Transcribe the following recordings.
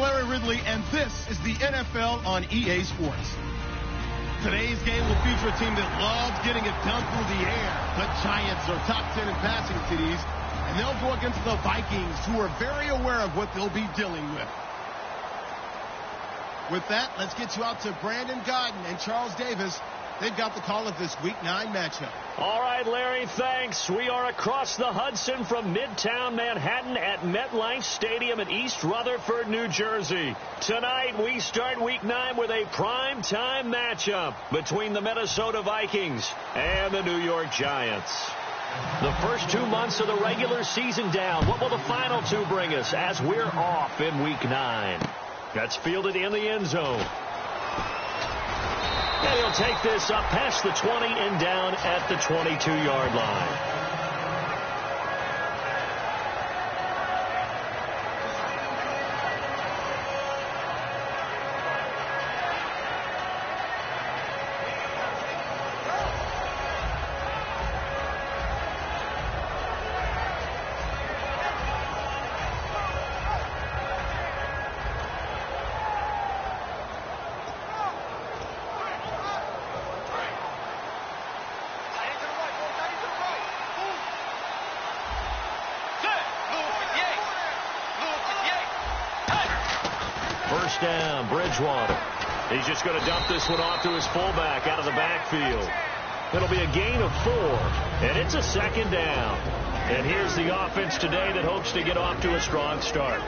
Larry Ridley, and this is the NFL on EA Sports. Today's game will feature a team that loves getting it done through the air. The Giants are top 10 in passing TDs, and they'll go against the Vikings, who are very aware of what they'll be dealing with. With that, let's get you out to Brandon Godden and Charles Davis. They've got the call of this Week 9 matchup. All right, Larry, thanks. We are across the Hudson from Midtown Manhattan at MetLife Stadium in East Rutherford, New Jersey. Tonight, we start Week 9 with a prime-time matchup between the Minnesota Vikings and the New York Giants. The first 2 months of the regular season down. What will the final two bring us as we're off in Week 9? That's fielded in the end zone. And he'll take this up past the 20 and down at the 22-yard line. First down, Bridgewater. He's just going to dump this one off to his fullback out of the backfield. It'll be a gain of 4, and it's a second down. And here's the offense today that hopes to get off to a strong start.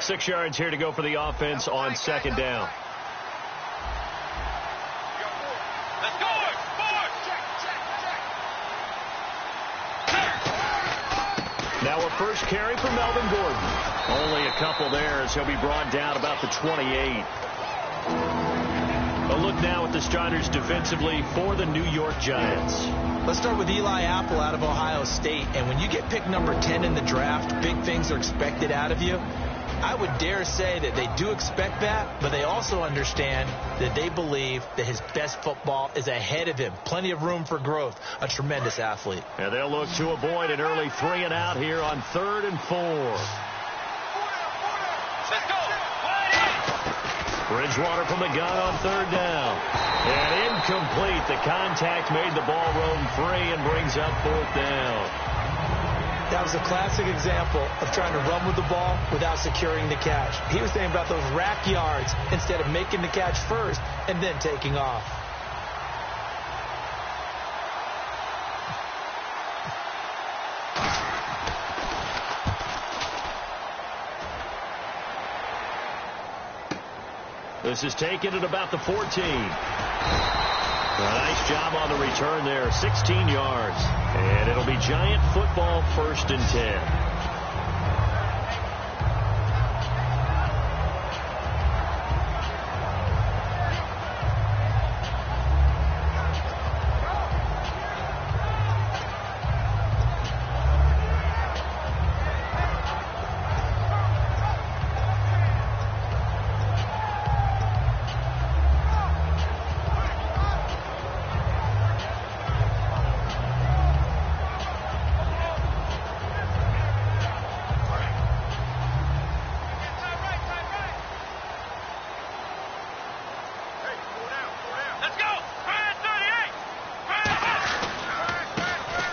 Six yards here to go for the offense on second down. Now a first carry for Melvin Gordon. Only a couple there as he'll be brought down about the 28. A look now at the starters defensively for the New York Giants. Let's start with Eli Apple out of Ohio State. And when you get picked number 10 in the draft, big things are expected out of you. I would dare say that they do expect that, but they also understand that they believe that his best football is ahead of him. Plenty of room for growth. A tremendous athlete. And they'll look to avoid an early 3 and out here on 3rd and 4. Let's go. Bridgewater from the gun on 3rd down. And incomplete. The contact made the ball roam free and brings up 4th down. That was a classic example of trying to run with the ball without securing the catch. He was thinking about those rack yards instead of making the catch first and then taking off. This is taken at about the 14. A nice job on the return there, 16 yards. And it'll be Giant football, 1st and 10.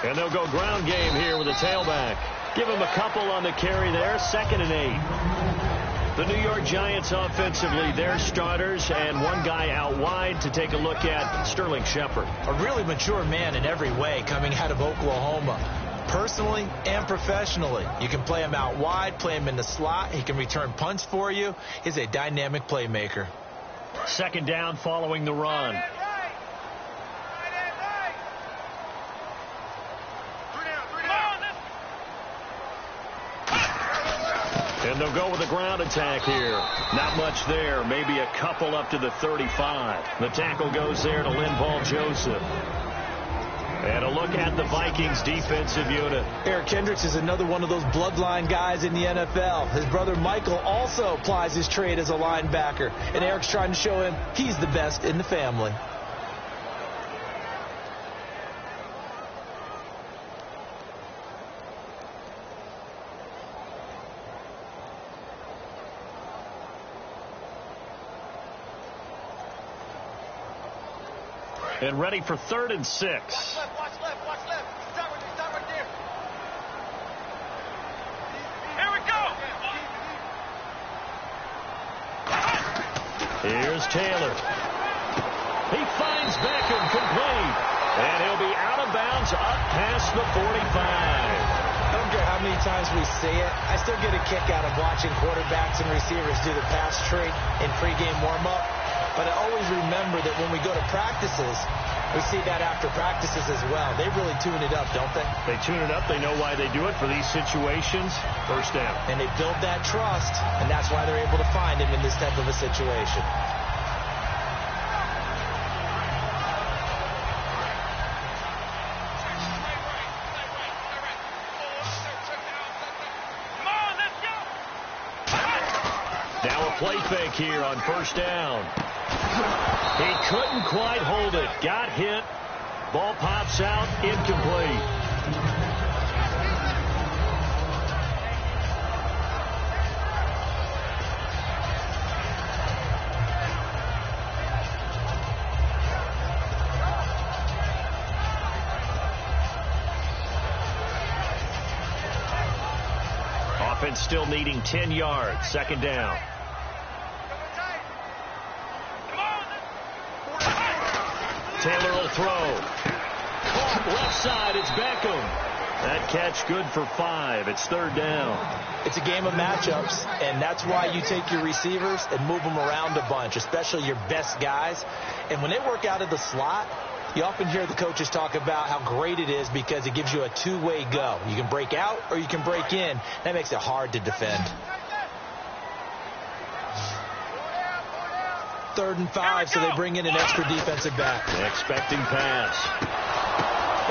And they'll go ground game here with a tailback. Give him a couple on the carry there. 2nd and 8. The New York Giants offensively, their starters and one guy out wide to take a look at, Sterling Shepard. A really mature man in every way coming out of Oklahoma. Personally and professionally. You can play him out wide, play him in the slot. He can return punts for you. He's a dynamic playmaker. 2nd down following the run. And they'll go with a ground attack here. Not much there. Maybe a couple up to the 35. The tackle goes there to Lynn Paul Joseph. And a look at the Vikings defensive unit. Eric Kendricks is another one of those bloodline guys in the NFL. His brother Michael also applies his trade as a linebacker. And Eric's trying to show him he's the best in the family. And ready for 3rd and 6. Watch left. Start right there. Here we go. Here's Taylor. He finds Beckham complete. And he'll be out of bounds up past the 45. I don't care how many times we say it, I still get a kick out of watching quarterbacks and receivers do the pass trick in pregame warm-up. But I always remember that when we go to practices, we see that after practices as well. They really tune it up, don't they? They tune it up. They know why they do it for these situations. First down. And they build that trust, and that's why they're able to find him in this type of a situation. Now a play fake here on first down. He couldn't quite hold it. Got hit. Ball pops out. Incomplete. Offense still needing 10 yards. Second down. Taylor will throw. Caught left side. It's Beckham. That catch good for 5. It's 3rd down. It's a game of matchups, and that's why you take your receivers and move them around a bunch, especially your best guys. And when they work out of the slot, you often hear the coaches talk about how great it is because it gives you a two-way go. You can break out or you can break in. That makes it hard to defend. 3rd and 5, so they bring in an extra defensive back. Expecting pass.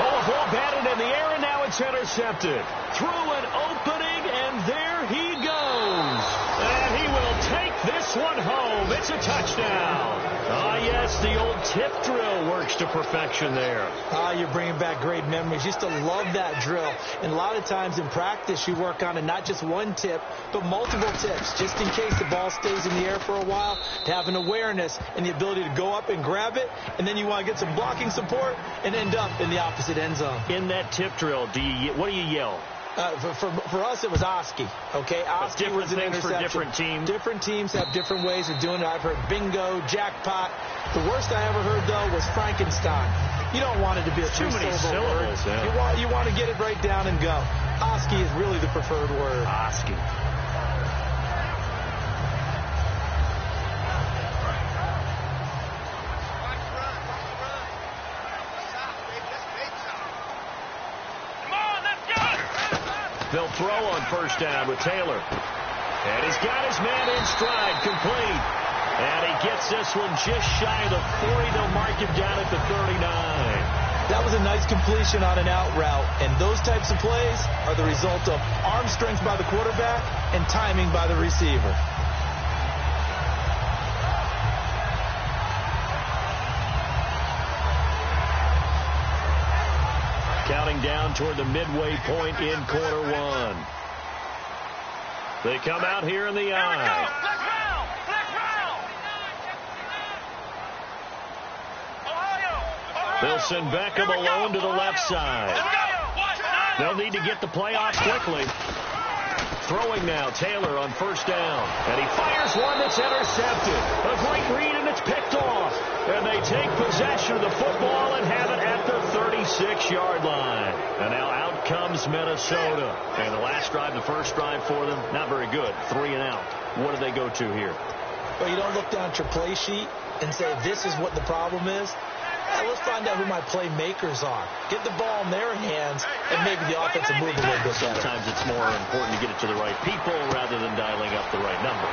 Oh, a ball batted in the air, and now it's intercepted. Through an opening, and there he goes. And he will take this one home. It's a touchdown. Ah, yes, the old tip drill works to perfection there. Ah, you're bringing back great memories. Used to love that drill. And a lot of times in practice, you work on it, not just one tip, but multiple tips, just in case the ball stays in the air for a while, to have an awareness and the ability to go up and grab it, and then you want to get some blocking support and end up in the opposite end zone. In that tip drill, what do you yell? For us, it was Oski. Okay, Oski was an interception. For different teams. Different teams have different ways of doing it. I've heard bingo, jackpot. The worst I ever heard, though, was Frankenstein. You don't want it to be a three-syllable word. Yeah. You want to get it right down and go. Oski is really the preferred word. Oski. They'll throw on first down with Taylor. And he's got his man in stride, complete. And he gets this one just shy of the 40. They'll mark him down at the 39. That was a nice completion on an out route. And those types of plays are the result of arm strength by the quarterback and timing by the receiver. Counting down toward the midway point in quarter one. They come out here in the eye. They'll send Beckham alone to the left side. They'll need to get the play off quickly. Throwing now, Taylor on first down. And he fires one that's intercepted. A great read, and it's picked off. And they take possession of the football and have it at the 36-yard line. And now out comes Minnesota. And the last drive, the first drive for them, not very good. 3 and out. What do they go to here? Well, you don't look down at your play sheet and say, this is what the problem is. Let's find out who my playmakers are. Get the ball in their hands, and maybe the offense will move a little bit better. Sometimes it's more important to get it to the right people rather than dialing up the right number.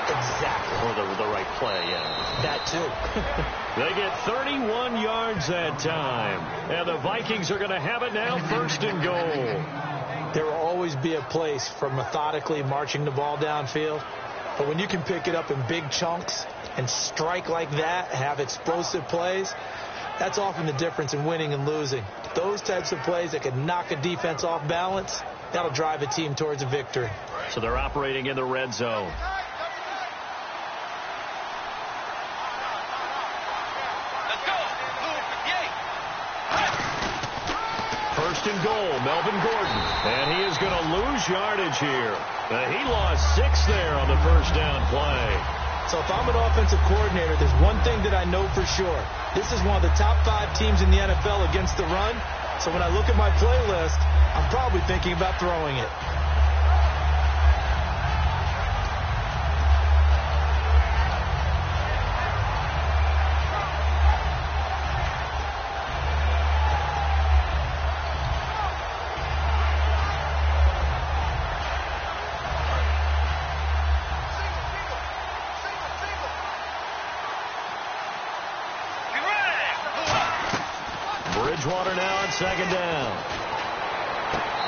Exactly. Or the right play, yeah. That too. They get 31 yards that time. And the Vikings are going to have it now, 1st and goal. There will always be a place for methodically marching the ball downfield. But when you can pick it up in big chunks and strike like that, have explosive plays, that's often the difference in winning and losing. Those types of plays that can knock a defense off balance, that'll drive a team towards a victory. So they're operating in the red zone. First and goal, Melvin Gordon. And he is going to lose yardage here. He lost 6 there on the first down play. So if I'm an offensive coordinator, there's one thing that I know for sure. This is one of the top 5 teams in the NFL against the run. So when I look at my playlist, I'm probably thinking about throwing it. Bridgewater now on 2nd down.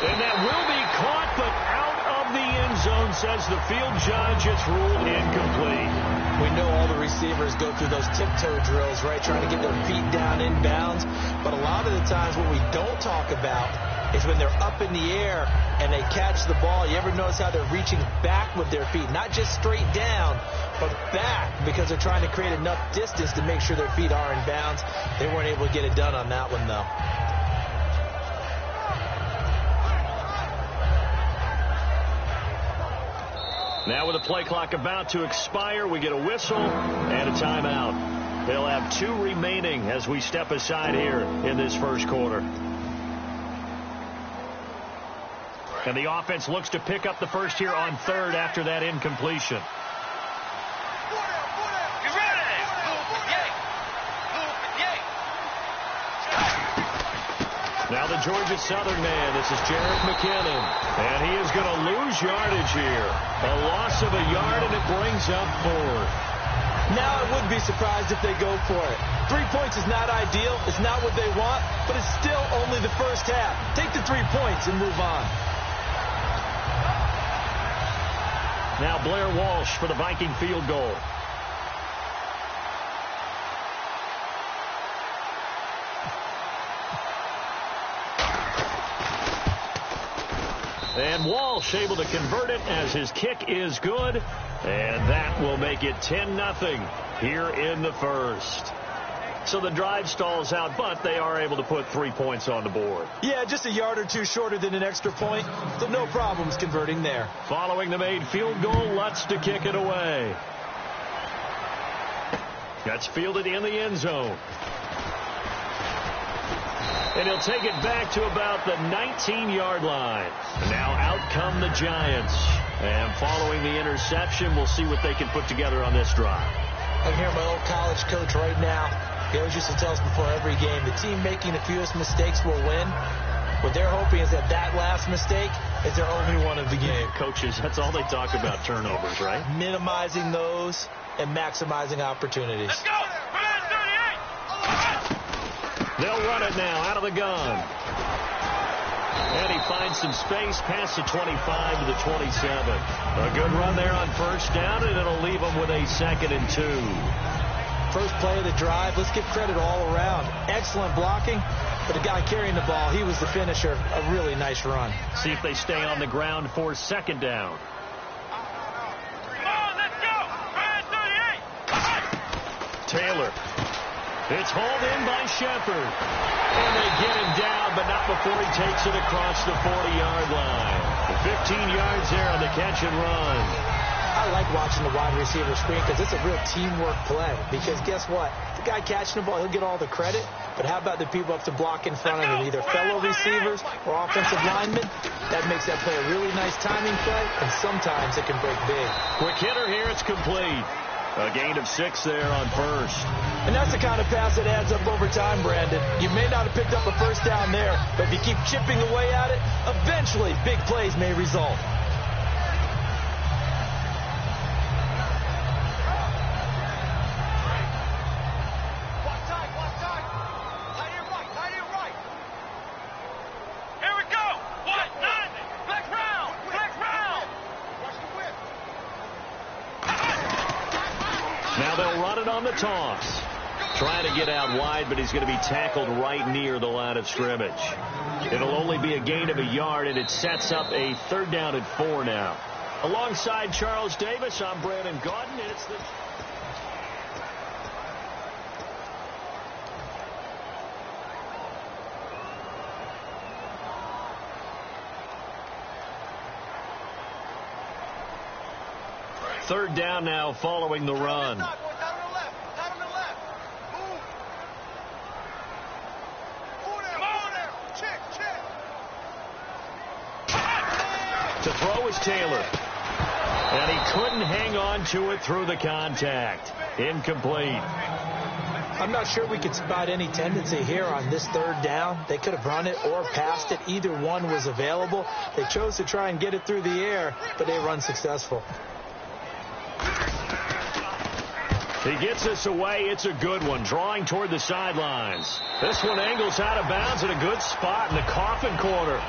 And that will be caught, but out of the end zone, says the field judge. It's ruled incomplete. We know all the receivers go through those tiptoe drills, right, trying to get their feet down inbounds. But a lot of the times what we don't talk about is when they're up in the air and they catch the ball. You ever notice how they're reaching back with their feet? Not just straight down, but back, because they're trying to create enough distance to make sure their feet are in bounds. They weren't able to get it done on that one, though. Now with the play clock about to expire, we get a whistle and a timeout. They'll have 2 remaining as we step aside here in this first quarter. And the offense looks to pick up the first here on 3rd after that incompletion. Now the Georgia Southern man, this is Jerick McKinnon, and he is going to lose yardage here. A loss of a yard, and it brings up 4th. Now I wouldn't be surprised if they go for it. 3 points is not ideal. It's not what they want, but it's still only the first half. Take the 3 points and move on. Now Blair Walsh for the Viking field goal. And Walsh able to convert it as his kick is good. And that will make it 10-0 here in the first. So the drive stalls out, but they are able to put 3 points on the board. Yeah, just a yard or 2 shorter than an extra point. So no problems converting there. Following the made field goal, Lutz to kick it away. That's fielded in the end zone. And he'll take it back to about the 19-yard line. Now out come the Giants. And following the interception, we'll see what they can put together on this drive. I'm here, my old college coach right now. He always used to tell us before every game, the team making the fewest mistakes will win. What they're hoping is that last mistake is their only one of the game. Coaches, that's all they talk about, turnovers, right? Minimizing those and maximizing opportunities. Let's go! They'll run it now out of the gun. And he finds some space past the 25 to the 27. A good run there on first down, and it'll leave them with a 2nd and 2. First play of the drive, let's give credit all around. Excellent blocking, but the guy carrying the ball, he was the finisher. A really nice run. See if they stay on the ground for 2nd down. Come on, let's go! 38! Taylor. It's hauled in by Shepard. And they get him down, but not before he takes it across the 40-yard line. 15 yards there on the catch and run. I like watching the wide receiver screen because it's a real teamwork play. Because guess what? The guy catching the ball, he'll get all the credit. But how about the people up to block in front of him, either fellow receivers or offensive linemen? That makes that play a really nice timing play, and sometimes it can break big. Quick hitter here, it's complete. A gain of 6 there on first. And that's the kind of pass that adds up over time, Brandon. You may not have picked up a first down there, but if you keep chipping away at it, eventually big plays may result. the toss. Trying to get out wide, but he's going to be tackled right near the line of scrimmage. It'll only be a gain of a yard, and it sets up a 3rd down and 4 now. Alongside Charles Davis, I'm Brandon Gaudin. It's the... Third down now following the run. To throw is Taylor. And he couldn't hang on to it through the contact. Incomplete. I'm not sure we could spot any tendency here on this 3rd down. They could have run it or passed it. Either one was available. They chose to try and get it through the air, but they were unsuccessful. He gets this away. It's a good one. Drawing toward the sidelines. This one angles out of bounds at a good spot in the coffin corner.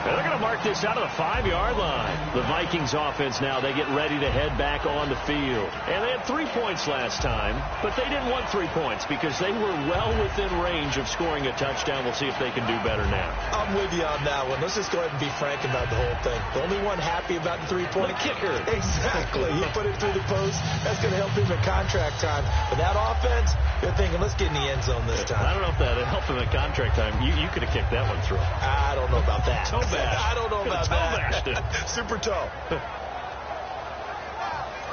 And they're going to mark this out of the 5-yard line. The Vikings offense now, they get ready to head back on the field. And they had 3 points last time, but they didn't want 3 points because they were well within range of scoring a touchdown. We'll see if they can do better now. I'm with you on that one. Let's just go ahead and be frank about the whole thing. The only one happy about the 3-point kicker. Exactly. He put it through the post. That's going to help him at contract time. But that offense, they're thinking, let's get in the end zone this time. I don't know if that helped him at contract time. You could have kicked that one through. I don't know about that. I don't know about that. Super toe.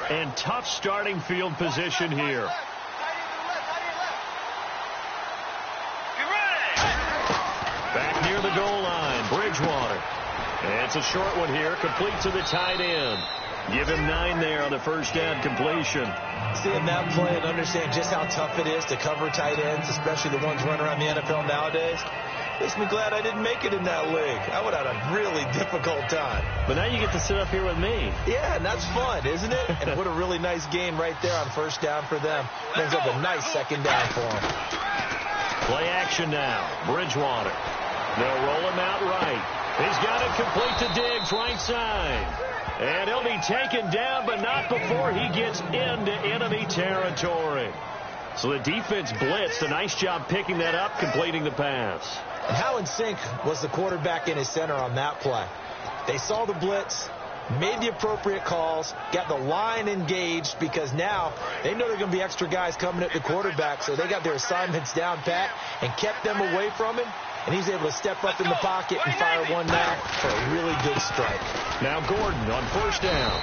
And tough starting field position here. Back near the goal line, Bridgewater. And it's a short one here, complete to the tight end. Give him 9 there on the first down completion. Seeing that play and understand just how tough it is to cover tight ends, especially the ones running around the NFL nowadays, makes me glad I didn't make it in that league. I would have had a really difficult time. But now you get to sit up here with me. Yeah, and that's fun, isn't it? And what a really nice game right there on first down for them. Brings up a nice 2nd down for them. Play action now. Bridgewater. They'll roll him out right. He's got it complete to Diggs, right side. And he'll be taken down, but not before he gets into enemy territory. So the defense blitzed. A nice job picking that up, completing the pass. And how in sync was the quarterback in his center on that play? They saw the blitz, made the appropriate calls, got the line engaged because now they know there are going to be extra guys coming at the quarterback, so they got their assignments down pat and kept them away from him. And he's able to step up in the pocket and fire one now for a really good strike. Now Gordon on first down.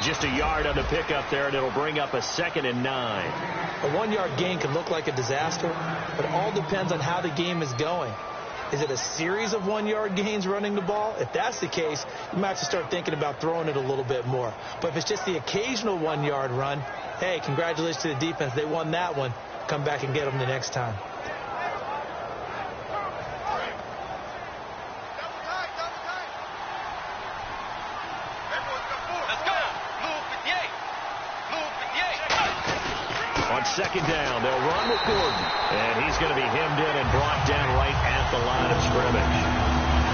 Just a yard on the pickup there, and it'll bring up a 2nd and 9. A 1-yard gain can look like a disaster, but it all depends on how the game is going. Is it a series of 1-yard gains running the ball? If that's the case, you might have to start thinking about throwing it a little bit more. But if it's just the occasional 1-yard run, hey, congratulations to the defense. They won that one. Come back and get them the next time. On 2nd down, they'll run with Gordon. And he's going to be hemmed in and brought down right at the line of scrimmage.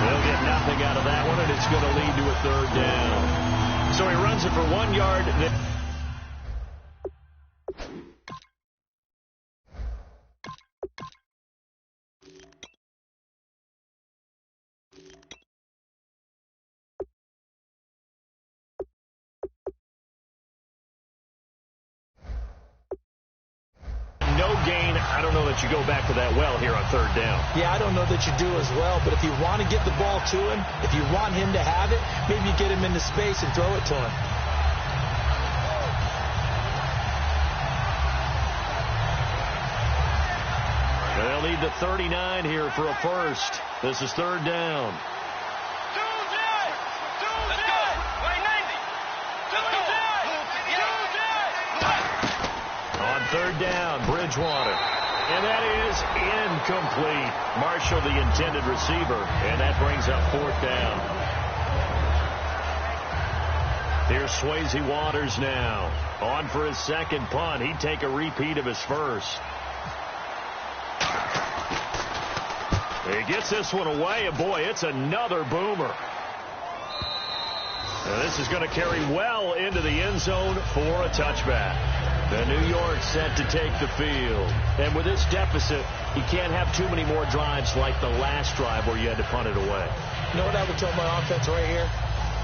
They'll get nothing out of that one, and it's going to lead to a 3rd down. So he runs it for 1 yard. Gain. I don't know that you go back to that well here on 3rd down. Yeah, I don't know that you do as well, but if you want to get the ball to him, if you want him to have it, maybe you get him into space and throw it to him. They'll need the 39 here for a first. This is 3rd down. On 3rd down, Bridgewater. And that is incomplete. Marshall, the intended receiver, and that brings up 4th down. Here's Swayze Waters now. On for his 2nd punt. He'd take a repeat of his first. He gets this one away, and boy, it's another boomer. Now this is going to carry well into the end zone for a touchback. The New York set to take the field. And with this deficit, you can't have too many more drives like the last drive where you had to punt it away. You know what I would tell my offense right here?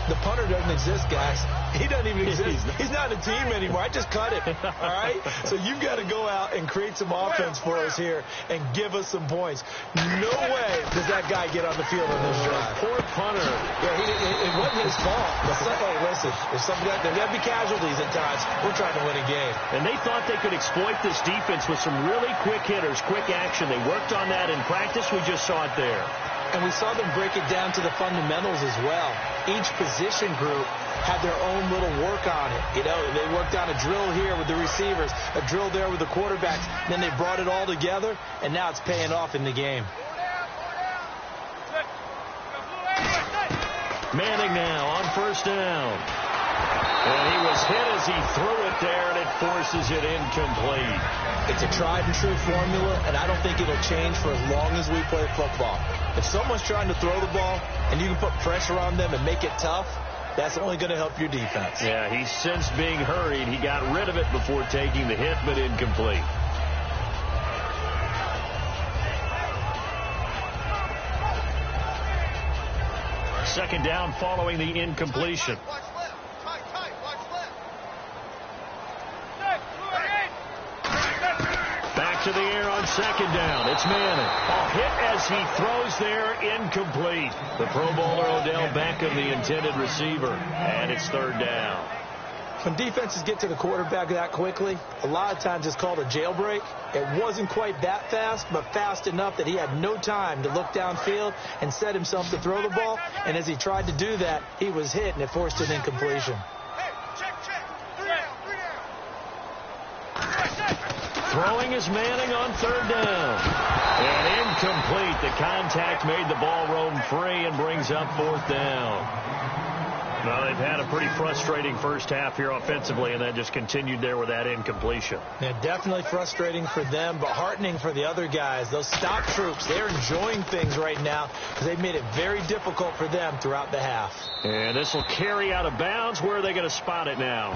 The punter doesn't exist, guys. He doesn't even exist. He's not a team anymore. I just cut it, all right? So you've got to go out and create some offense for us here and give us some points. No way does that guy get on the field on this drive. Poor punter. Yeah, it wasn't his fault. But listen, if something like that, there'll be casualties at times. We're trying to win a game. And they thought they could exploit this defense with some really quick hitters, quick action. They worked on that in practice. We just saw it there. And we saw them break it down to the fundamentals as well. Each position group had their own little work on it. You know, they worked on a drill here with the receivers, a drill there with the quarterbacks. Then they brought it all together, and now it's paying off in the game. Manning now on first down. And he was hit as he threw it there, and it forces it incomplete. It's a tried-and-true formula, and I don't think it'll change for as long as we play football. If someone's trying to throw the ball and you can put pressure on them and make it tough, that's only going to help your defense. Yeah, he's since being hurried. He got rid of it before taking the hit, but incomplete. Second down following the incompletion. Back to the air on second down. It's Manning. A hit as he throws there, incomplete. The Pro Bowler Odell Beckham, the intended receiver, and it's third down. When defenses get to the quarterback that quickly, a lot of times it's called a jailbreak. It wasn't quite that fast, but fast enough that he had no time to look downfield and set himself to throw the ball. And as he tried to do that, he was hit, and it forced an incompletion. Throwing is Manning on third down. And incomplete. The contact made the ball roam free and brings up fourth down. Well, they've had a pretty frustrating first half here offensively, and then just continued there with that incompletion. Yeah, definitely frustrating for them, but heartening for the other guys. Those stop troops, they're enjoying things right now because they've made it very difficult for them throughout the half. And this will carry out of bounds. Where are they going to spot it now?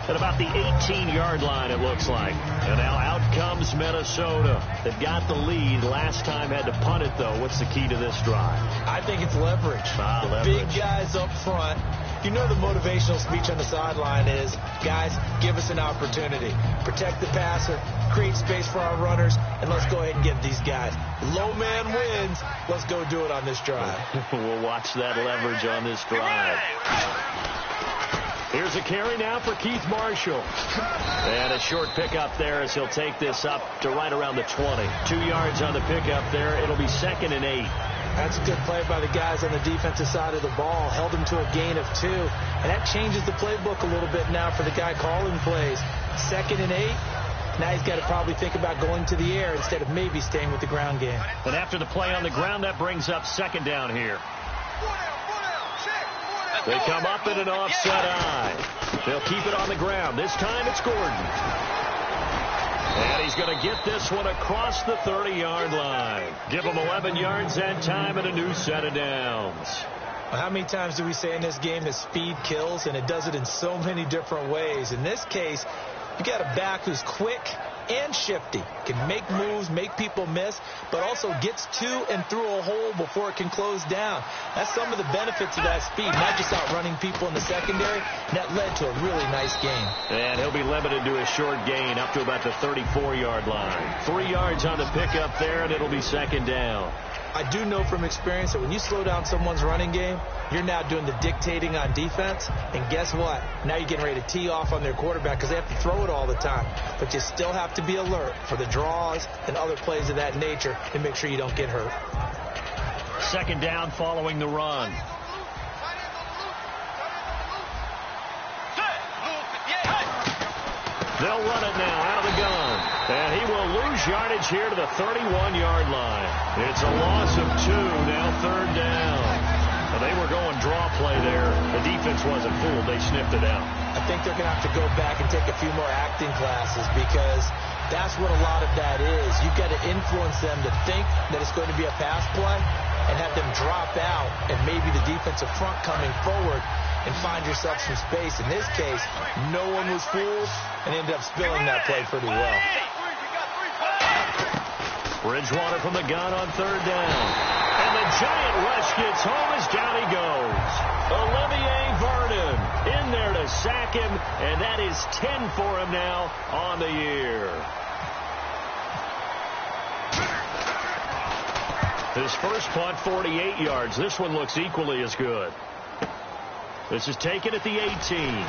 At about the 18-yard line, it looks like. And now out comes Minnesota. They've got the lead. Last time had to punt it, though. What's the key to this drive? I think it's leverage. Leverage. Big guys up front. You know the motivational speech on the sideline is, guys, give us an opportunity. Protect the passer, create space for our runners, and let's go ahead and get these guys. Low man wins. Let's go do it on this drive. We'll watch that leverage on this drive. Here's a carry now for Keith Marshall. And a short pickup there as he'll take this up to right around the 20. 2 yards on the pickup there. It'll be 2nd and 8. That's a good play by the guys on the defensive side of the ball. Held him to a gain of 2. And that changes the playbook a little bit now for the guy calling plays. 2nd and 8. Now he's got to probably think about going to the air instead of maybe staying with the ground game. And after the play on the ground, that brings up 2nd down here. They come up in an offset eye. They'll keep it on the ground. This time it's Gordon. And he's going to get this one across the 30-yard line. Give him 11 yards that time and a new set of downs. Well, how many times do we say in this game that speed kills, and it does it in so many different ways? In this case, you got a back who's quick and shifty, can make moves, make people miss, but also gets to and through a hole before it can close down. That's some of the benefits of that speed, not just outrunning people in the secondary. And that led to a really nice game. And he'll be limited to a short gain up to about the 34-yard line. 3 yards on the pickup there, and it'll be 2nd down. I do know from experience that when you slow down someone's running game, you're now doing the dictating on defense. And guess what? Now you're getting ready to tee off on their quarterback because they have to throw it all the time. But you still have to be alert for the draws and other plays of that nature and make sure you don't get hurt. 2nd down following the run. They'll run it now out of the gun. And he will lose yardage here to the 31-yard line. It's a loss of 2, now 3rd down. Well, they were going draw play there. The defense wasn't fooled. They sniffed it out. I think they're going to have to go back and take a few more acting classes because that's what a lot of that is. You've got to influence them to think that it's going to be a pass play and have them drop out and maybe the defensive front coming forward. and find yourself some space. In this case, no one was fooled and ended up spilling that play pretty well. Bridgewater from the gun on third down. And the giant rush gets home as down he goes. Olivier Vernon in there to sack him, and that is 10 for him now on the year. His first punt, 48 yards. This one looks equally as good. This is taken at the 18.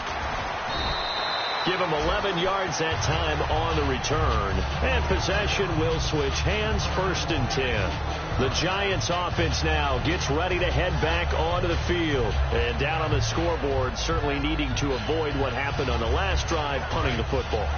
Give him 11 yards that time on the return. And possession will switch hands, 1st and 10. The Giants offense now gets ready to head back onto the field. And down on the scoreboard, certainly needing to avoid what happened on the last drive, punting the football.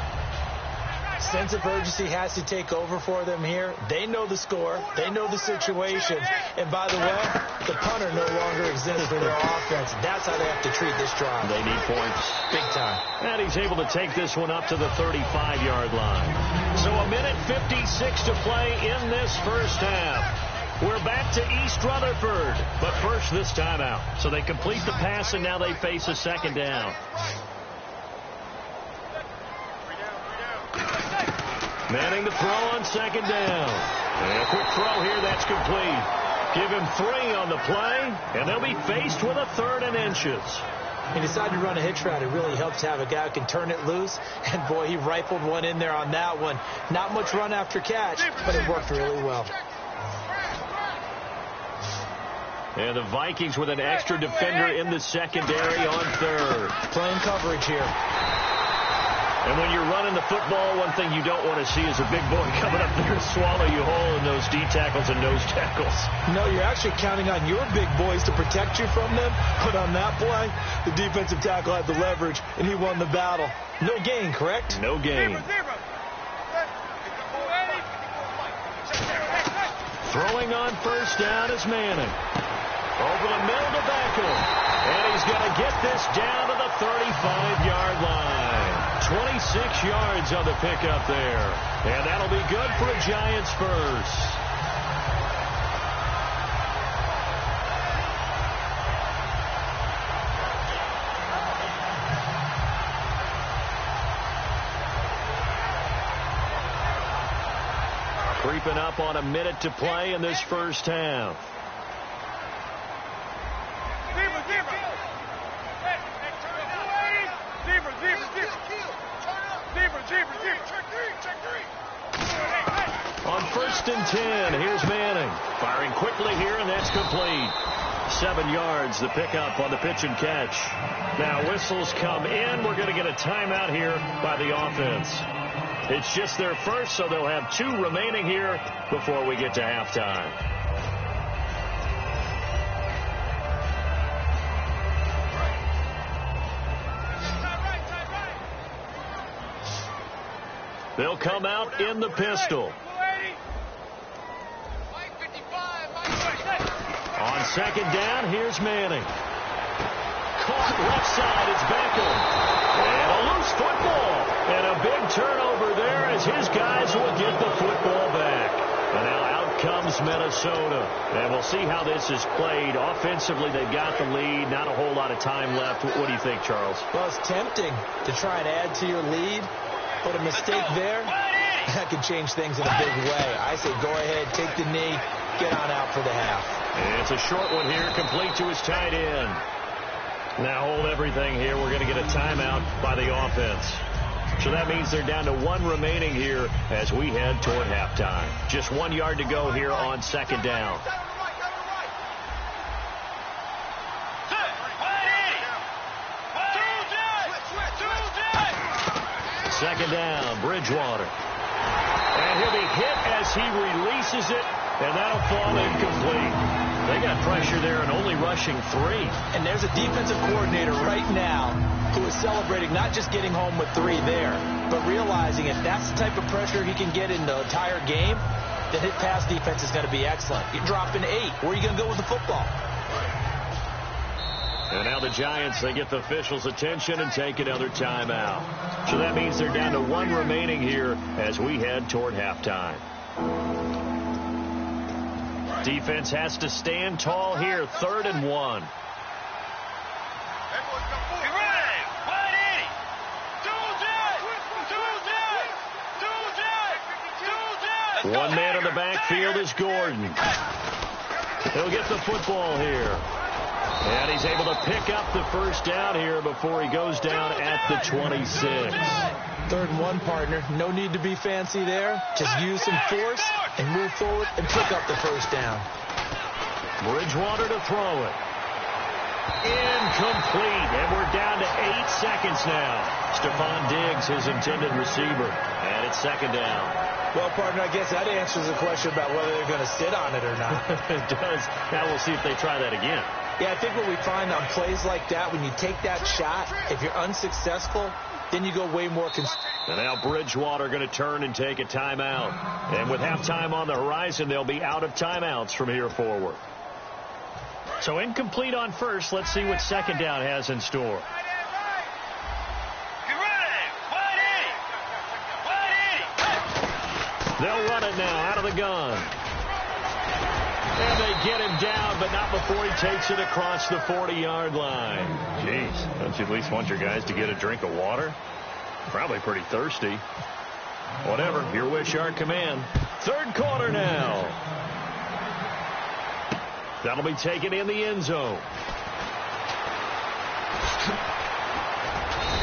Sense of urgency has to take over for them here. They know the score. They know the situation. And by the way, the punter no longer exists for their offense. That's how they have to treat this drive. They need points. Big time. And he's able to take this one up to the 35-yard line. So a minute 56 to play in this first half. We're back to East Rutherford. But first, this timeout. So they complete the pass, and now they face a second down. Manning to throw on second down. And a quick throw here, that's complete. Give him 3 on the play, and they'll be faced with a 3rd and inches. He decided to run a hitch route. It really helps to have a guy who can turn it loose. And, boy, he rifled one in there on that one. Not much run after catch, but it worked really well. And the Vikings with an extra defender in the secondary on 3rd. Playing coverage here. And when you're running the football, one thing you don't want to see is a big boy coming up there and swallow you whole in those D tackles and nose tackles. No, you're actually counting on your big boys to protect you from them. But on that play, the defensive tackle had the leverage, and he won the battle. No gain, correct? No gain. Throwing on first down is Manning. Over the middle to Beckham. And he's going to get this down to the 35-yard line. 26 yards on the pickup there. And that'll be good for a Giants first. Creeping up on a minute to play in this first half. On 1st and 10, here's Manning. Firing quickly here, and that's complete. 7 yards, the pickup on the pitch and catch. Now whistles come in. We're going to get a timeout here by the offense. It's just their first, so they'll have 2 remaining here before we get to halftime. They'll come out in the pistol. On second down, here's Manning. Caught left side, it's Beckham. And a loose football. And a big turnover there as his guys will get the football back. And now out comes Minnesota. And we'll see how this is played. Offensively, they've got the lead. Not a whole lot of time left. What do you think, Charles? Well, it's tempting to try and add to your lead. But a mistake there, that could change things in a big way. I say go ahead, take the knee, get on out for the half. And it's a short one here, complete to his tight end. Now hold everything here. We're going to get a timeout by the offense. So that means they're down to 1 remaining here as we head toward halftime. Just 1 yard to go here on second down. Second down, Bridgewater. And he'll be hit as he releases it, and that'll fall incomplete. They got pressure there and only rushing 3. And there's a defensive coordinator right now who is celebrating not just getting home with 3 there, but realizing if that's the type of pressure he can get in the entire game, then his pass defense is going to be excellent. You're dropping 8. Where are you going to go with the football? And now the Giants, they get the officials' attention and take another timeout. So that means they're down to 1 remaining here as we head toward halftime. Defense has to stand tall here, 3rd and 1. One man in the backfield is Gordon. He'll get the football here. And he's able to pick up the first down here before he goes down at the 26. 3rd and 1, partner. No need to be fancy there. Just use some force and move forward and pick up the first down. Bridgewater to throw it. Incomplete. And we're down to 8 seconds now. Stephon Diggs, his intended receiver. And it's 2nd down. Well, partner, I guess that answers the question about whether they're going to sit on it or not. It does. Now we'll see if they try that again. Yeah, I think what we find on plays like that, when you take that shot, if you're unsuccessful, then you go way more. And now Bridgewater going to turn and take a timeout. And with halftime on the horizon, they'll be out of timeouts from here forward. So incomplete on first. Let's see what 2nd down has in store. They'll run it now out of the gun. And they get him down, but not before he takes it across the 40-yard line. Jeez, don't you at least want your guys to get a drink of water? Probably pretty thirsty. Whatever, your wish, our command. 3rd quarter now. That'll be taken in the end zone.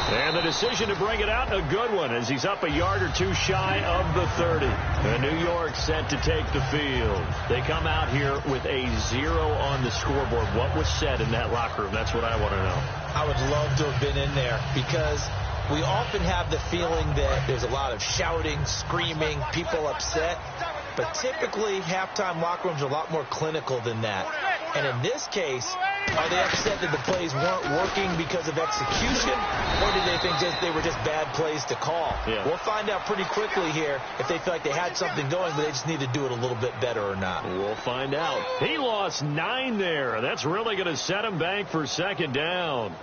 And the decision to bring it out, a good one, as he's up a yard or two shy of the 30. And New York set to take the field. They come out here with a 0 on the scoreboard. What was said in that locker room? That's what I want to know. I would love to have been in there, because we often have the feeling that there's a lot of shouting, screaming, people upset. But typically, halftime locker rooms are a lot more clinical than that. And in this case, are they upset that the plays weren't working because of execution, or did they think they were just bad plays to call? Yeah. We'll find out pretty quickly here if they feel like they had something going, but they just need to do it a little bit better or not. We'll find out. He lost 9 there. That's really going to set him back for 2nd down.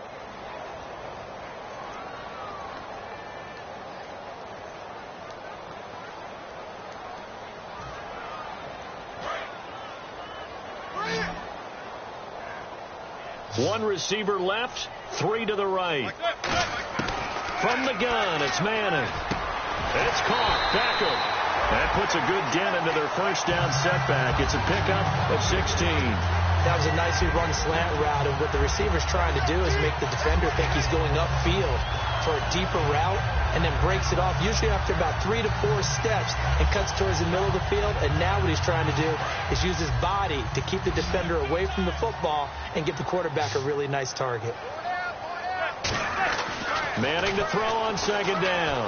One receiver left, 3 to the right. From the gun, it's Manning. It's caught. Beckham. That puts a good dent into their first down setback. It's a pickup of 16. That was a nicely run slant route, and what the receiver's trying to do is make the defender think he's going upfield for a deeper route, and then breaks it off, usually after about 3 to 4 steps, and cuts towards the middle of the field. And now what he's trying to do is use his body to keep the defender away from the football and give the quarterback a really nice target. Manning to throw on 2nd down.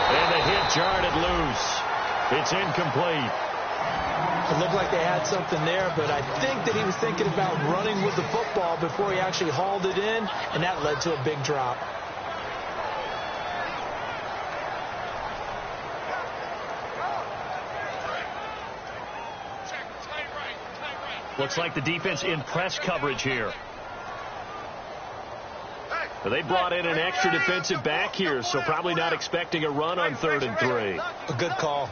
And the hit jarred it loose. It's incomplete. It looked like they had something there, but I think that he was thinking about running with the football before he actually hauled it in, and that led to a big drop. Looks like the defense in press coverage here. They brought in an extra defensive back here, so probably not expecting a run on 3rd and 3. A good call.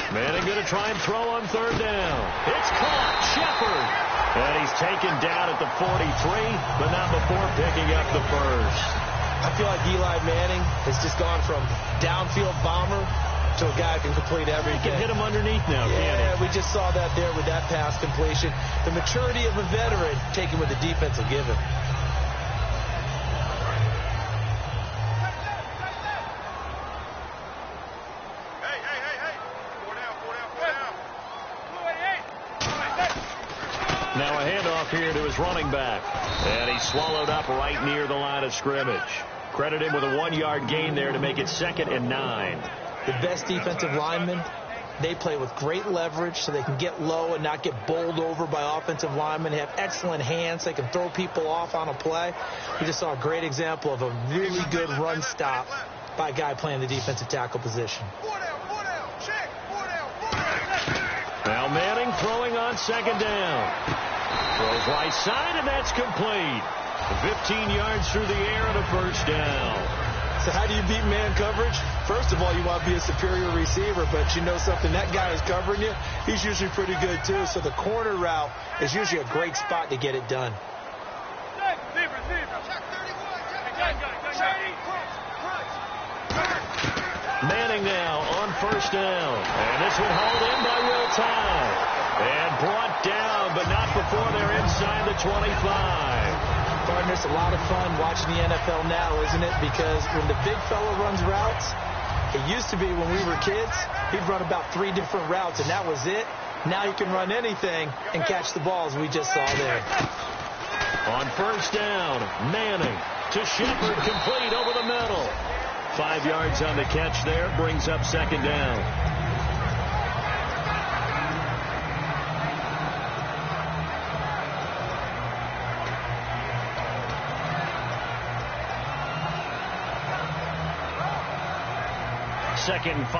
Manning going to try and throw on 3rd down. It's caught. Shepard. And he's taken down at the 43, but not before picking up the first. I feel like Eli Manning has just gone from downfield bomber to a guy who can complete everything. He can hit him underneath now, can't he? Yeah, we just saw that there with that pass completion. The maturity of a veteran taken with the defense will give him. Now a handoff here to his running back. And he's swallowed up right near the line of scrimmage. Credit him with a 1-yard gain there to make it 2nd and 9. The best defensive linemen, they play with great leverage so they can get low and not get bowled over by offensive linemen. They have excellent hands. They can throw people off on a play. We just saw a great example of a really good run stop by a guy playing the defensive tackle position. Now Manning throwing on 2nd down. Throws right side, and that's complete. 15 yards through the air and a first down. So how do you beat man coverage? First of all, you want to be a superior receiver, but you know something, that guy is covering you. He's usually pretty good too. So the corner route is usually a great spot to get it done. Manning now on first down. And this one hauled in by Will Tye. And brought down, but not before they're inside the 25. Partner, it's a lot of fun watching the NFL now, isn't it? Because when the big fella runs routes, it used to be when we were kids, he'd run about 3 different routes, and that was it. Now he can run anything and catch the balls we just saw there. On first down, Manning to Shepard, complete over the middle. 5 yards on the catch there, brings up second down. Second and 5.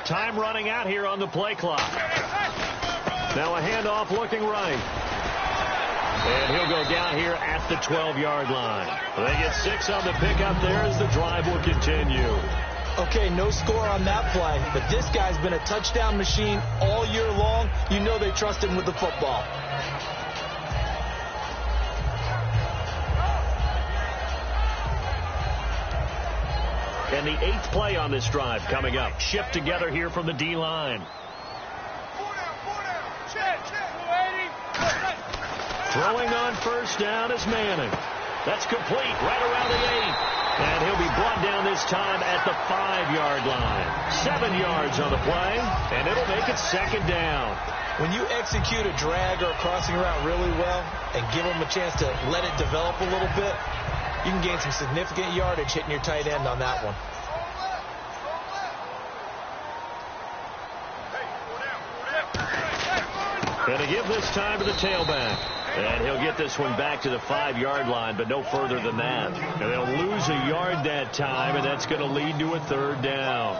Time running out here on the play clock. Now a handoff looking right. And he'll go down here at the 12-yard line. They get 6 on the pickup there as the drive will continue. Okay, no score on that play, but this guy's been a touchdown machine all year long. You know they trust him with the football. And the 8th play on this drive coming up. Shift together here from the D-line. Throwing on first down is Manning. That's complete right around the 8. And he'll be brought down this time at the 5-yard line. 7 yards on the play, and it'll make it second down. When you execute a drag or a crossing route really well and give them a chance to let it develop a little bit, you can gain some significant yardage hitting your tight end on that one. And to give this time to the tailback. And he'll get this one back to the 5-yard line, but no further than that. And they'll lose a yard that time, and that's going to lead to a third down.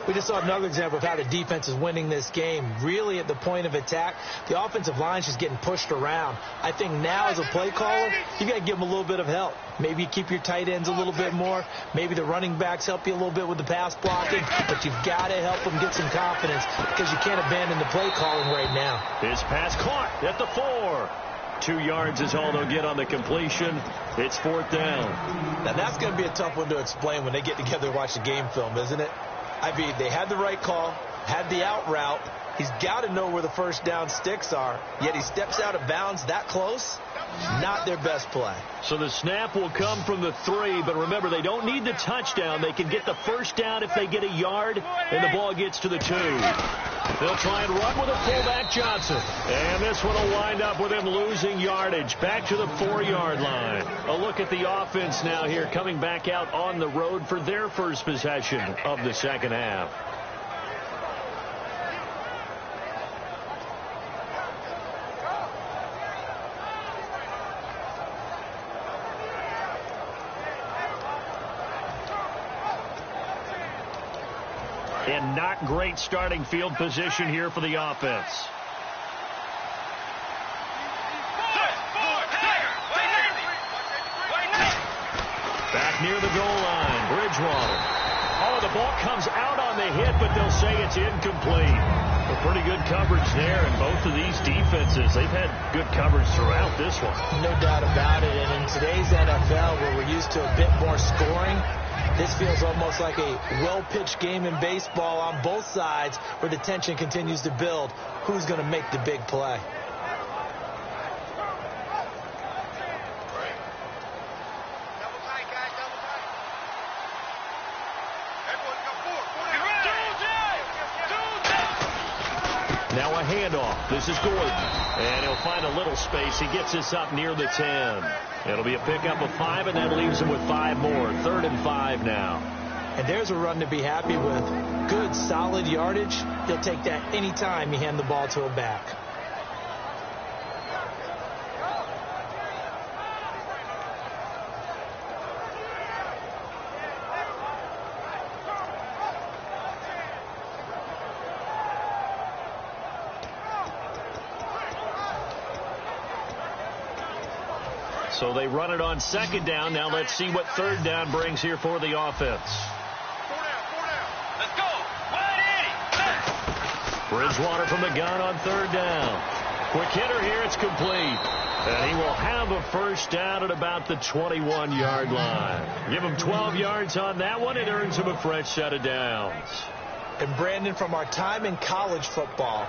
We just saw another example of how the defense is winning this game. Really at the point of attack, the offensive line's just getting pushed around. I think now as a play caller, you got to give them a little bit of help. Maybe keep your tight ends a little bit more. Maybe the running backs help you a little bit with the pass blocking. But you've got to help them get some confidence because you can't abandon the play calling right now. His pass caught at the 4. 2 yards is all they'll get on the completion. It's fourth down. Now that's going to be a tough one to explain when they get together and watch the game film, isn't it? I mean, they had the right call, had the out route. He's got to know where the first down sticks are, yet he steps out of bounds that close. Not their best play. So the snap will come from the 3, but remember, they don't need the touchdown. They can get the first down if they get a yard, and the ball gets to the 2. They'll try and run with a fullback, Johnson. And this one will wind up with him losing yardage back to the 4-yard line. A look at the offense now here coming back out on the road for their first possession of the second half. And not great starting field position here for the offense. Back near the goal line, Bridgewater. Oh, the ball comes out on the hit, but they'll say it's incomplete. A pretty good coverage there, and both of these defenses, they've had good coverage throughout this one. No doubt about it, and in today's NFL, where we're used to a bit more scoring, this feels almost like a well-pitched game in baseball on both sides where the tension continues to build. Who's going to make the big play? Now a handoff. This is Gordon. And he'll find a little space. He gets this up near the 10. It'll be a pickup of 5, and that leaves him with 5 more. 3rd and 5 now. And there's a run to be happy with. Good, solid yardage. He'll take that any time you hand the ball to a back. So they run it on second down. Now let's see what third down brings here for the offense. Let's go. 180. Bridgewater from the gun on third down. Quick hitter here. It's complete. And he will have a first down at about the 21-yard line. Give him 12 yards on that one. It earns him a fresh set of downs. And Brandon, from our time in college football,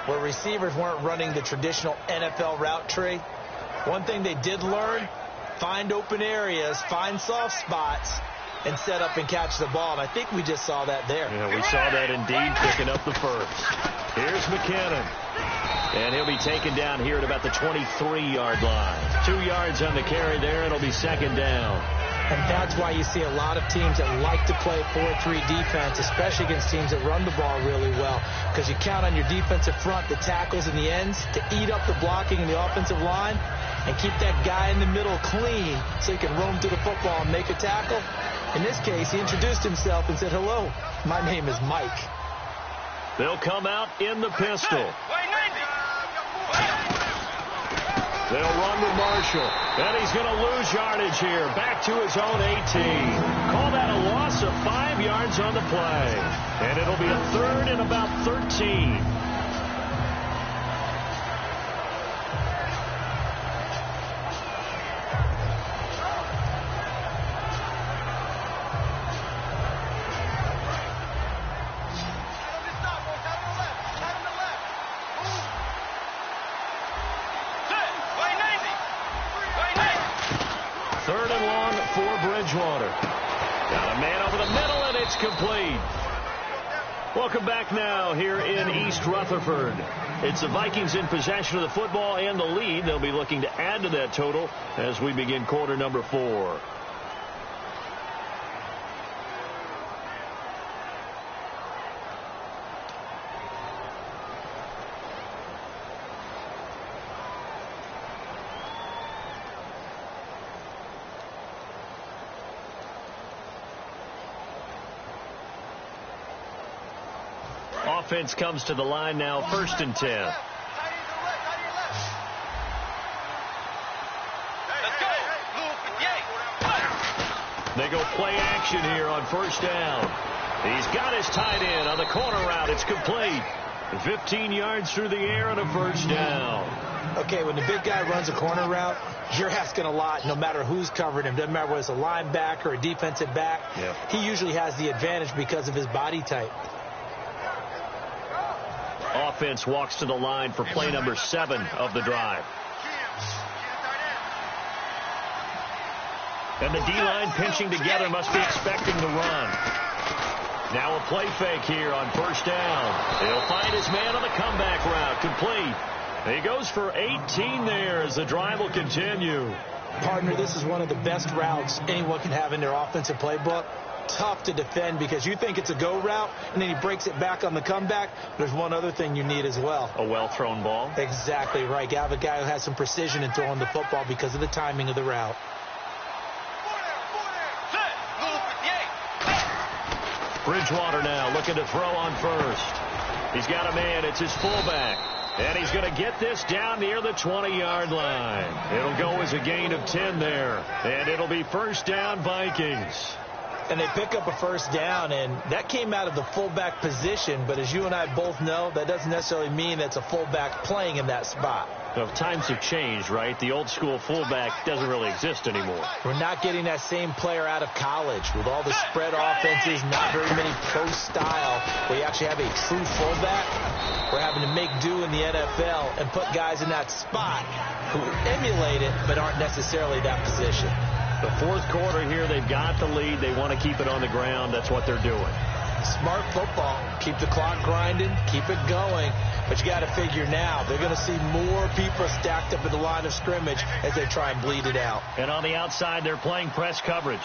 where receivers weren't running the traditional NFL route tree, one thing they did learn, find open areas, find soft spots, and set up and catch the ball. And I think we just saw that there. Yeah, we saw that indeed, picking up the first. Here's McKinnon. And he'll be taken down here at about the 23-yard line. 2 yards on the carry there. It'll be second down. And that's why you see a lot of teams that like to play 4-3 defense, especially against teams that run the ball really well, because you count on your defensive front, the tackles and the ends, to eat up the blocking in the offensive line and keep that guy in the middle clean so he can roam to the football and make a tackle. In this case, he introduced himself and said, "Hello, my name is Mike." They'll come out in the pistol. They'll run with Marshall. And he's going to lose yardage here. Back to his own 18. Call that a loss of 5 yards on the play. And it'll be a third and about 13. Third and long for Bridgewater. Got a man over the middle, and it's complete. Welcome back now here in East Rutherford. It's the Vikings in possession of the football and the lead. They'll be looking to add to that total as we begin quarter number 4. Offense comes to the line now, 1st and 10. They go play action here on 1st down. He's got his tight end on the corner route. It's complete. 15 yards through the air and a 1st down. Okay, when the big guy runs a corner route, you're asking a lot no matter who's covering him. Doesn't matter whether it's a linebacker or a defensive back. Yep. He usually has the advantage because of his body type. Offense walks to the line for play number 7 of the drive. And the D-line pinching together, must be expecting the run. Now a play fake here on 1st down. He'll find his man on the comeback route. Complete. He goes for 18 there as the drive will continue. Partner, this is one of the best routes anyone can have in their offensive playbook. Tough to defend because you think it's a go route, and then he breaks it back on the comeback. There's one other thing you need as well. A well-thrown ball. Exactly right. You have a guy who has some precision in throwing the football because of the timing of the route. Bridgewater now looking to throw on 1st. He's got a man. It's his fullback. And he's going to get this down near the 20-yard line. It'll go as a gain of 10 there. And it'll be 1st down Vikings. And they pick up a 1st down, and that came out of the fullback position. But as you and I both know, that doesn't necessarily mean that's a fullback playing in that spot. So times have changed, right? The old school fullback doesn't really exist anymore. We're not getting that same player out of college with all the spread offenses, not very many pro style, where you actually have a true fullback. We're having to make do in the NFL and put guys in that spot who emulate it but aren't necessarily that position. The 4th quarter here, they've got the lead. They want to keep it on the ground. That's what they're doing. Smart football. Keep the clock grinding. Keep it going. But you got to figure now, they're going to see more people stacked up at the line of scrimmage as they try and bleed it out. And on the outside, they're playing press coverage.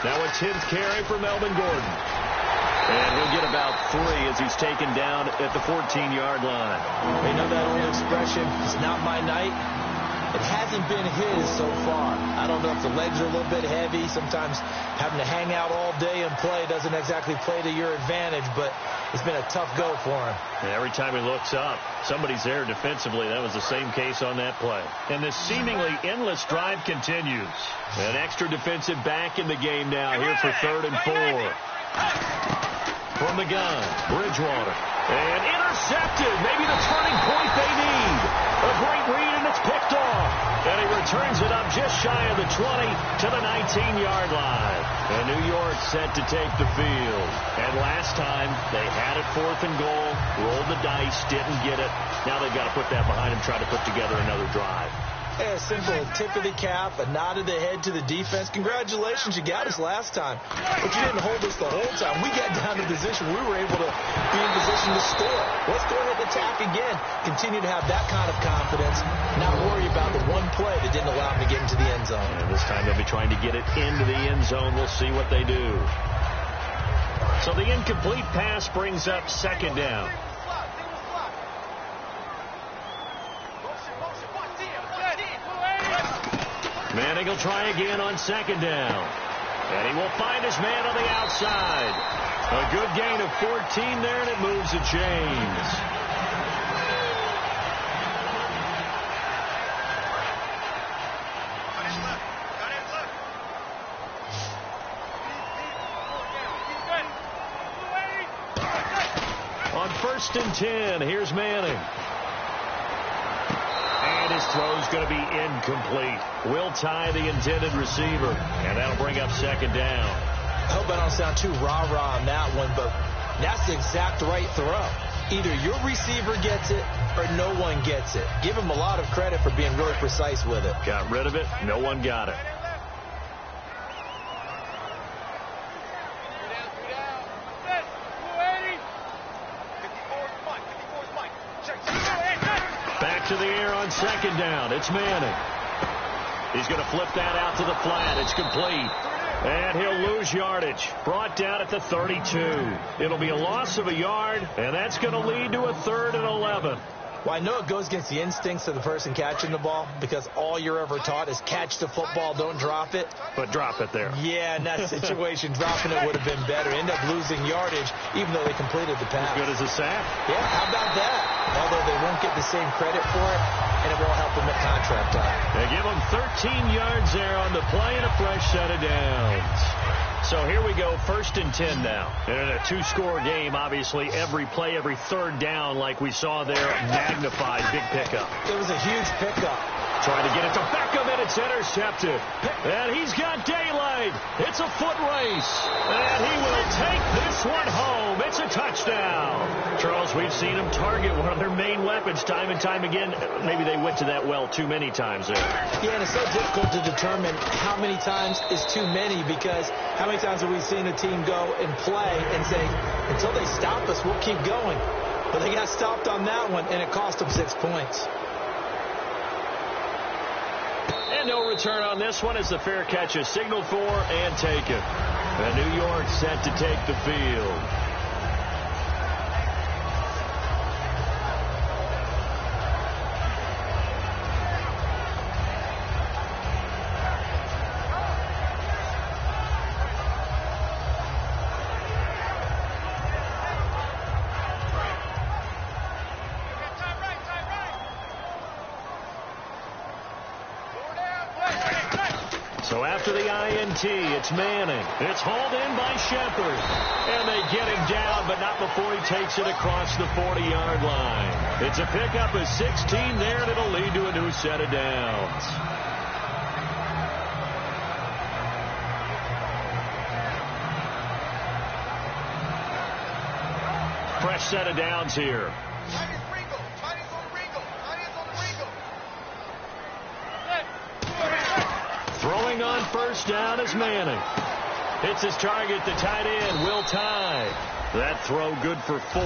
Now it's his carry for Melvin Gordon. And he'll get about 3 as he's taken down at the 14-yard line. You know that old expression, it's not my night. It hasn't been his so far. I don't know if the legs are a little bit heavy. Sometimes having to hang out all day and play doesn't exactly play to your advantage, but it's been a tough go for him. And every time he looks up, somebody's there defensively. That was the same case on that play. And this seemingly endless drive continues. An extra defensive back in the game now here for 3rd and 4. From the gun, Bridgewater. And intercepted. Maybe the turning point they need. A great read, and it's picked off. And he returns it up just shy of the 20 to the 19-yard line. And New York set to take the field. And last time, they had it 4th and goal, rolled the dice, didn't get it. Now they've got to put that behind them, try to put together another drive. A simple tip of the cap, a nod of the head to the defense. Congratulations, you got us last time. But you didn't hold us the whole time. We got down to position. We were able to be in position to score. Let's go ahead and attack again. Continue to have that kind of confidence. Not worry about the one play that didn't allow them to get into the end zone. And this time they'll be trying to get it into the end zone. We'll see what they do. So the incomplete pass brings up 2nd down. Manning will try again on 2nd down. And he will find his man on the outside. A good gain of 14 there, and it moves the chains. On 1st and 10, here's Manning. His throw's going to be incomplete. Will tie the intended receiver, and that'll bring up 2nd down. I hope I don't sound too rah-rah on that one, but that's the exact right throw. Either your receiver gets it or no one gets it. Give him a lot of credit for being really precise with it. Got rid of it. No one got it. To the air on 2nd down. It's Manning. He's going to flip that out to the flat. It's complete. And he'll lose yardage. Brought down at the 32. It'll be a loss of a yard, and that's going to lead to a 3rd and 11. Well, I know it goes against the instincts of the person catching the ball because all you're ever taught is catch the football, don't drop it. But drop it there. Yeah, in that situation, dropping it would have been better. End up losing yardage, even though they completed the pass. As good as a sack. Yeah, how about that? Although they won't get the same credit for it, and it won't help them at contract time. They give them 13 yards there on the play and a fresh set of downs. So here we go, 1st and 10 now. And in a 2-score game, obviously, every play, every 3rd down, like we saw there, magnified. Big pickup. It was a huge pickup. Trying to get it to Beckham, and it's intercepted. And he's got daylight. It's a foot race. And he will take this one home. It's a touchdown. Charles, we've seen him target one of their main weapons time and time again. Maybe they went to that well too many times there. Yeah, and it's so difficult to determine how many times is too many because how many times have we seen a team go and play and say, until they stop us, we'll keep going. But they got stopped on that one, and it cost them 6 points. And no return on this one as the fair catch is signaled for and taken. And New York set to take the field. So after the INT, it's Manning. It's hauled in by Shepard. And they get him down, but not before he takes it across the 40-yard line. It's a pickup of 16 there, and it'll lead to a new set of downs. Fresh set of downs here. Throwing on 1st down is Manning. Hits his target, the tight end, Will Tye. That throw good for 4.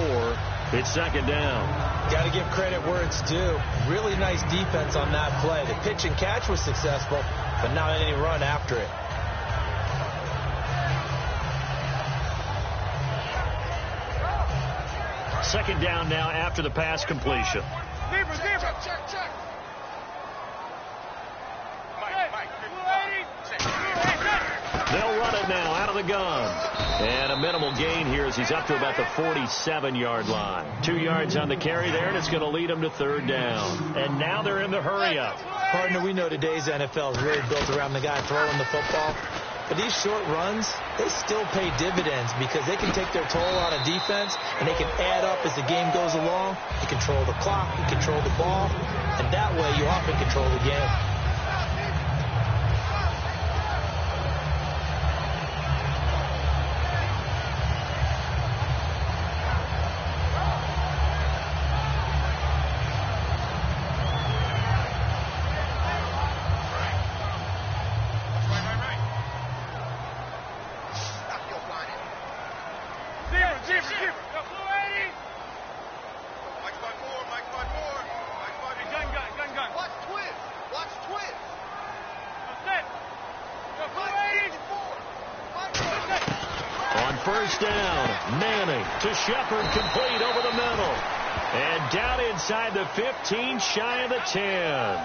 It's 2nd down. Got to give credit where it's due. Really nice defense on that play. The pitch and catch was successful, but not any run after it. Second down now after the pass completion. Check. it now out of the gun. And a minimal gain here as he's up to about the 47-yard line. 2 yards on the carry there, and it's going to lead him to third down. And now they're in the hurry-up. Partner, we know today's NFL is really built around the guy throwing the football. But these short runs, they still pay dividends because they can take their toll on a defense, and they can add up as the game goes along. You control the clock, you control the ball, and that way you often control the game. First down, Manning to Shepard, complete over the middle. And down inside the 15, shy of the 10.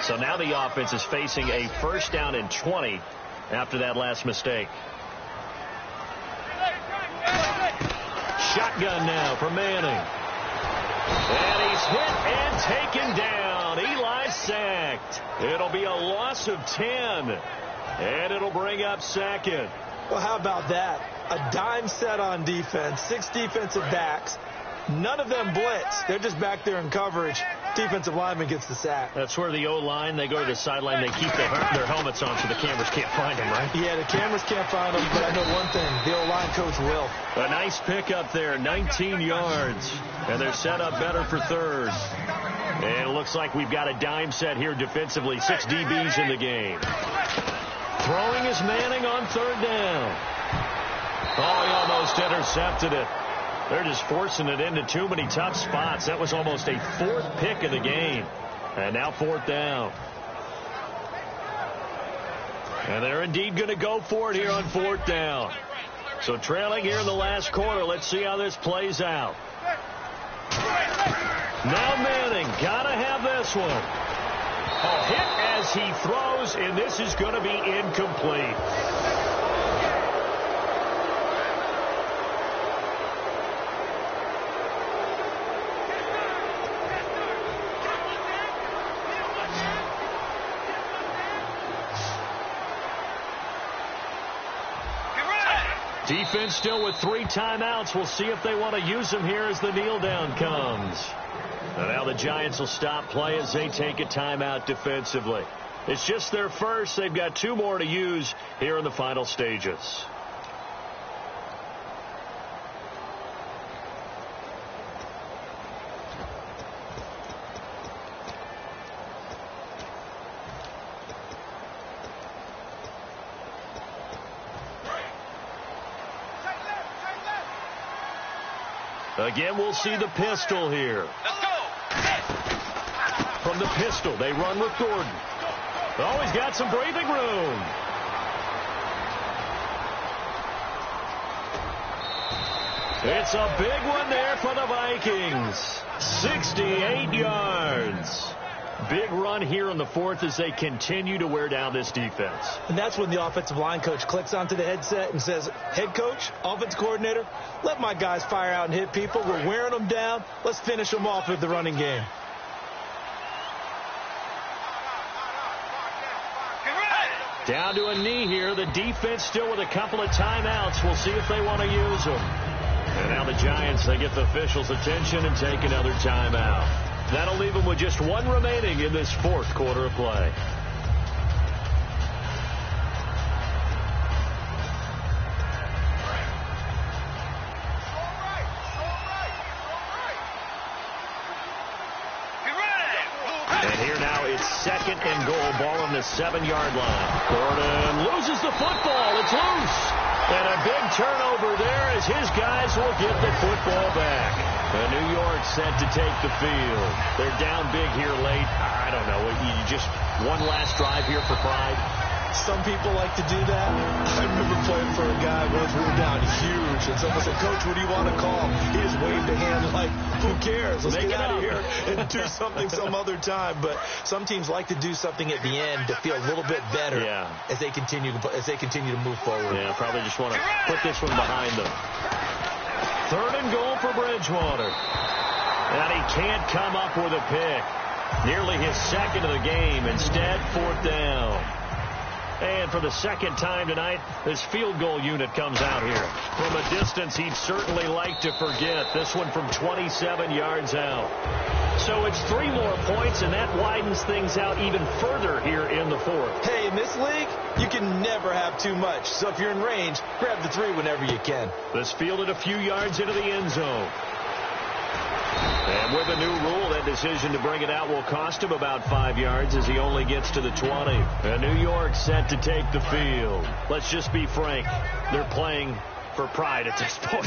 So now the offense is facing a first down and 20 after that last mistake. Shotgun now for Manning. And he's hit and taken down. Eli sacked. It'll be a loss of 10. And it'll bring up second. Well, how about that? A dime set on defense, 6 defensive backs. None of them blitz. They're just back there in coverage. Defensive lineman gets the sack. That's where the O-line, they go to the sideline, they keep their helmets on so the cameras can't find them, right? Yeah, the cameras can't find them, but I know one thing. The O-line coach will. A nice pickup there, 19 yards. And they're set up better for third. And it looks like we've got a dime set here defensively. 6 DBs in the game. Throwing is Manning on third down. Oh, he almost intercepted it. They're just forcing it into too many tough spots. That was almost a 4th pick of the game. And now 4th down. And they're indeed going to go for it here on 4th down. So trailing here in the last quarter. Let's see how this plays out. Now Manning, got to have this one. A hit as he throws, and this is going to be incomplete. Defense still with 3 timeouts. We'll see if they want to use them here as the kneel down comes. And now the Giants will stop play as they take a timeout defensively. It's just their first. They've got 2 more to use here in the final stages. Again, we'll see the pistol here. Let's go. From the pistol, they run with Gordon. Oh, he's got some breathing room. It's a big one there for the Vikings. 68 yards. Big run here in the 4th as they continue to wear down this defense. And that's when the offensive line coach clicks onto the headset and says, head coach, offense coordinator, let my guys fire out and hit people. We're wearing them down. Let's finish them off with the running game. Down to a knee here. The defense still with a couple of timeouts. We'll see if they want to use them. And now the Giants, they get the officials' attention and take another timeout. That'll leave them with just 1 remaining in this 4th quarter of play. And here now it's 2nd and goal. Ball on the 7-yard line. Gordon loses the football. It's loose. And a big turnover there as his guys will get the football back. New York set to take the field. They're down big here late. I don't know. You just one last drive here for pride. Some people like to do that. I remember playing for a guy once. We were down huge, and someone said, "Coach, what do you want to call?" He just waved a hand like, "Who cares? Let's get out of here and do something some other time." But some teams like to do something at the end to feel a little bit better as they continue to move forward. Yeah, probably just want to put this one behind them. 3rd and goal for Bridgewater. And he can't come up with a pick. Nearly his second of the game. Instead, 4th down. And for the second time tonight, this field goal unit comes out here. From a distance he'd certainly like to forget. This one from 27 yards out. So it's 3 more points, and that widens things out even further here in the 4th. Hey, in this league, you can never have too much. So if you're in range, grab the 3 whenever you can. This fielded a few yards into the end zone. And with a new rule, that decision to bring it out will cost him about 5 yards as he only gets to the 20. And New York set to take the field. Let's just be frank. They're playing for pride at this point.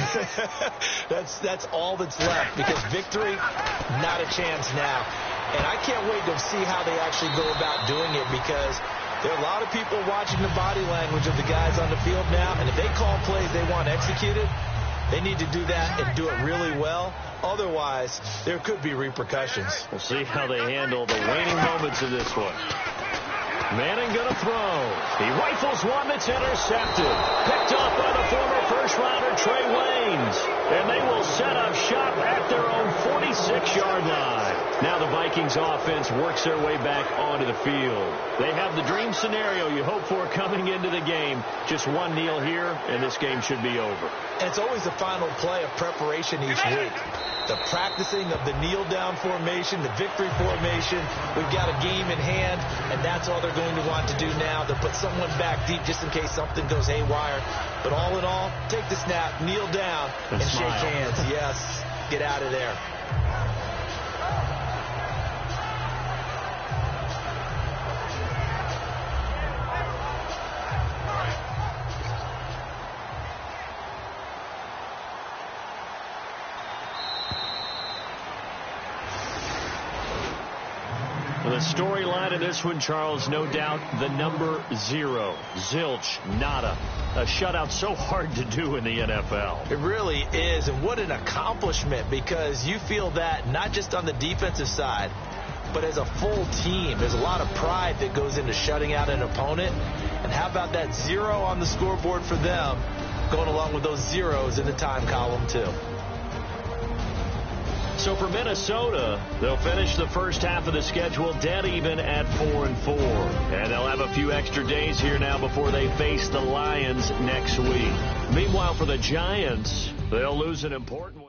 That's all that's left, because victory, not a chance now. And I can't wait to see how they actually go about doing it, because there are a lot of people watching the body language of the guys on the field now. And if they call plays they want executed, they need to do that and do it really well. Otherwise, there could be repercussions. We'll see how they handle the waning moments of this one. Manning going to throw. He rifles one that's intercepted. Picked off by the former first-rounder Trey Waynes. And they will set up shop at their own 46-yard line. Now the Vikings offense works their way back onto the field. They have the dream scenario you hope for coming into the game. Just one kneel here, and this game should be over. And it's always the final play of preparation each week. The practicing of the kneel-down formation, the victory formation. We've got a game in hand, and that's all they're going to want to do now. They'll put someone back deep just in case something goes haywire. But all in all, take the snap, kneel down, and shake hands. Yes, get out of there. The storyline of this one, Charles, no doubt the number 0. Zilch, nada. A shutout so hard to do in the NFL. It really is, and what an accomplishment, because you feel that not just on the defensive side, but as a full team. There's a lot of pride that goes into shutting out an opponent. And how about that 0 on the scoreboard for them, going along with those zeros in the time column, too. So for Minnesota, they'll finish the first half of the schedule dead even at 4-4. And they'll have a few extra days here now before they face the Lions next week. Meanwhile, for the Giants, they'll lose an important one.